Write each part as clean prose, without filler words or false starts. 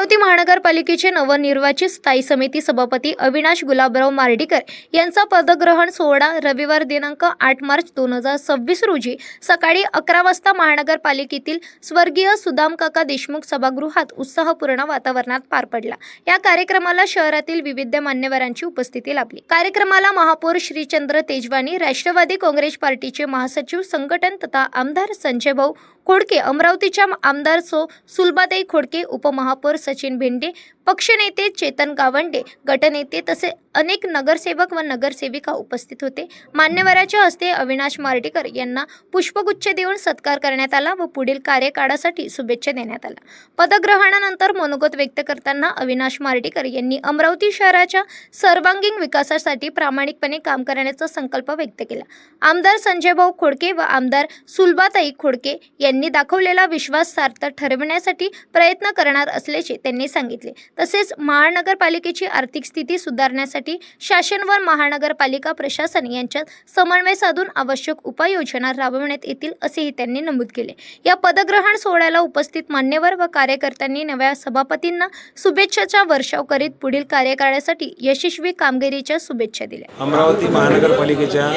अमरावती महानगरपालिकेचे नवनिर्वाचित स्थायी समिती सभापती अविनाश गुलाबराव मार्डीकर यांचा पदग्रहण सोहळा रविवार दिनांक 8 मार्च 2026 रोजी सकाळी 11 वाजता महानगरपालिकेतील स्वर्गीय सुदामकाका देशमुख सभागृहात उत्साहपूर्ण वातावरणात पार पडला। या कार्यक्रमाला शहरातील विविध मान्यवरांची उपस्थिती लाभली। कार्यक्रमाला महापौर श्रीचंद्र तेजवानी, राष्ट्रवादी काँग्रेस पार्टीचे महासचिव संघटन तथा आमदार संजय भाऊ खोडके, अमरावतीच्या आमदार सुलभाताई खोडके, उपमहापौर सचिन भेंडे, पक्षनेते चेतन गावंडे, गटनेते तसे अनेक नगरसेवक व नगरसेविका उपस्थित होते। मान्यवरांच्या हस्ते अविनाश मार्डीकर यांना पुष्पगुच्छ देऊन सत्कार करण्यात आला व पुढील कार्यकाळासाठी शुभेच्छा देण्यात आल्या। पदग्रहणानंतर मनोगत व्यक्त करताना अविनाश मार्डीकर यांनी अमरावती शहराच्या सर्वांगीण विकासासाठी प्रामाणिकपणे काम करण्याचा संकल्प व्यक्त केला। आमदार संजय भाऊ खोडके व आमदार सुलभाताई खोडके यांनी दाखवलेला विश्वास सार्थ ठरविण्यासाठी प्रयत्न करणार असल्याचे त्यांनी सांगितले। तसेच महानगरपालिकेची आर्थिक स्थिती सुधारण्यासाठी शासन व महानगरपालिका प्रशासन यांच्यात समन्वय साधून आवश्यक उपाययोजना राबविण्यात येतील असेही त्यांनी नमूद केले। या पदग्रहण सोहळ्याला उपस्थित मान्यवर व कार्यकर्त्यांनी नव्या सभापतींना शुभेच्छाचा वर्षाव करीत पुढील कार्यकाळासाठी यशस्वी कामगिरीच्या शुभेच्छा दिल्या। अमरावती महानगरपालिकेच्या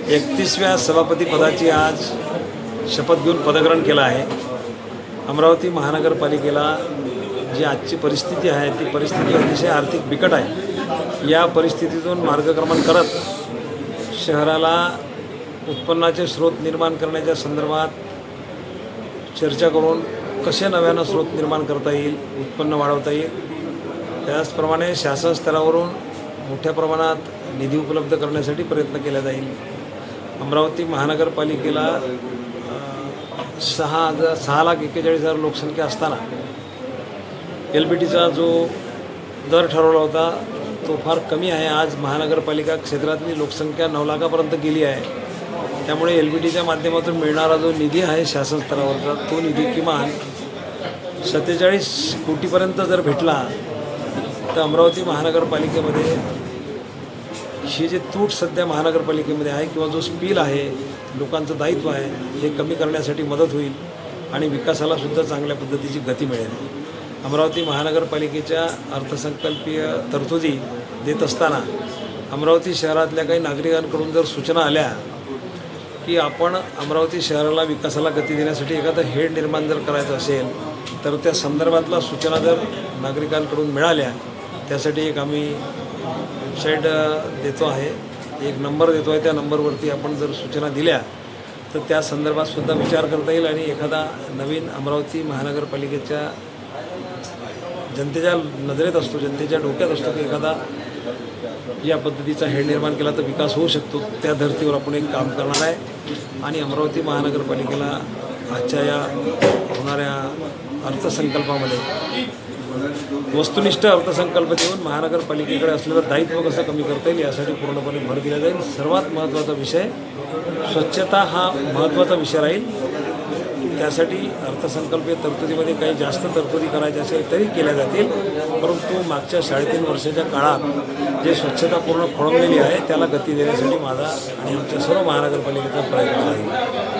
31व्या सभापती पदाची आज शपथ घेऊन पदग्रहण केलं आहे। अमरावती महानगरपालिकेला जी आजची परिस्थिती आहे ती परिस्थिती अतिशय आर्थिक बिकट आहे। या परिस्थितीतून मार्गक्रमण करत शहराला उत्पन्नाचे स्रोत निर्माण करण्याच्या संदर्भात चर्चा करून कसे नव्यानं स्रोत निर्माण करता येईल, उत्पन्न वाढवता येईल, त्याचप्रमाणे शासन स्तरावरून मोठ्या प्रमाणात निधी उपलब्ध करण्यासाठी प्रयत्न केला जाईल। अमरावती महानगरपालिकेला 6,41,000 लोकसंख्या असताना LBTचा जो दर ठरवला होता तो फार कमी आहे। आज महानगरपालिका क्षेत्रातली लोकसंख्या 9 लाखापर्यंत गेली आहे। त्यामुळे LBTच्या माध्यमातून मिळणारा जो निधी आहे शासन स्तरावरचा तो निधी किमान 47 कोटीपर्यंत जर भेटला तर अमरावती महानगरपालिकेमध्ये ही जी तूट सध्या महानगरपालिकेमध्ये आहे किंवा जो स्पील आहे, लोकांचं दायित्व आहे, हे कमी करण्यासाठी मदत होईल आणि विकासाला सुद्धा चांगल्या पद्धतीची गती मिळेल। अमरावती महानगरपालिकेच्या अर्थसंकल्पीय तरतुदी देत असताना अमरावती शहरातल्या काही नागरिकांकडून जर सूचना आल्या की आपण अमरावती शहराला विकासाला गती देण्यासाठी एखादं हेड निर्माण जर करायचं असेल तर त्या संदर्भातला सूचना जर नागरिकांकडून मिळाल्या त्यासाठी एक आम्ही वेबसाईट देतो आहे, एक नंबर देतो आहे। त्या नंबरवरती आपण जर सूचना दिल्या तर त्या संदर्भात सुद्धा विचार करता येईल आणि एखादा नवीन अमरावती महानगरपालिकेच्या जनतेच्या नजरेत असतो, जनतेच्या डोक्यात असतो की एखादा या पद्धतीचा हेड निर्माण केला तर विकास होऊ शकतो। त्या धर्तीवर आपण एक काम करणार आहे आणि अमरावती महानगरपालिकेला आजच्या या होणाऱ्या अर्थसंकल्पामध्ये वस्तुनिष्ठ अर्थसंकल्प देऊन महानगरपालिकेकडे असलेलं दायित्व कसं कमी करता येईल यासाठी पूर्णपणे भर दिला जाईल। सर्वात महत्त्वाचा विषय स्वच्छता हा महत्त्वाचा विषय राहील। त्यासाठी अर्थसंकल्पीय तरतुदीमध्ये काही जास्त तरतुदी करायच्या असेल तरी केल्या जातील, परंतु मागच्या 3.5 वर्षाच्या काळात जे स्वच्छता पूर्ण खोळंबलेली आहे त्याला गती देण्यासाठी माझा आणि आमच्या सर्व महानगरपालिकेचा प्रयत्न राहील।